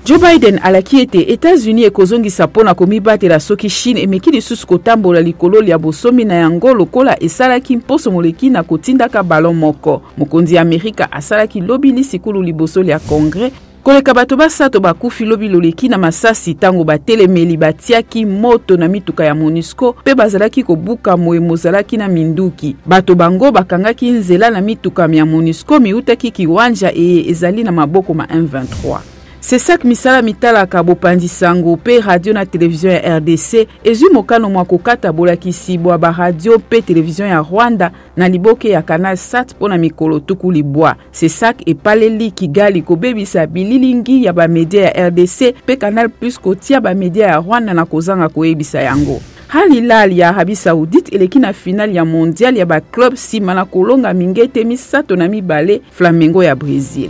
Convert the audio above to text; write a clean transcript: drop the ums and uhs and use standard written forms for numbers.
Joe Biden alaki ete États-Unis ekozongisa pona komibatela soki Chine emeki lisusu kotambola likolo ya bosomi na yango lokola esalaki mposo moleki na kotindaka balon moko. Mokonzi ya Amerika asalaki lobi lisikulu liboso ya Congrès koleka bato basato bakufi lobi loleki na masasi tango batelemeli batiaki moto na mituka ya MONUSCO pe bazalaki kobuka moye mozalaki na minduki. Bato bango bakangaki nzela na mituka ya MONUSCO miutaki kiwanja ezali na maboko ma M23. C'est ça que misala mitala ka bopandi sango pe radio na télévision ya RDC ezui mokano mwa kokata bolaki sibwa ba radio pe télévision ya Rwanda na liboke ya Canal Sat pona mikolo tuku libwa. C'est ça que epaleli Kigali ko bebisa bililingi ya ba media ya RDC pe Canal Plus kotia ba media ya Rwanda na kozanga koyebisa yango. Halilal ya Arabie Saoudite eleki na finale ya mondial ya ba club sima na kolonga mingete misato na mibale Flamengo ya Brésil.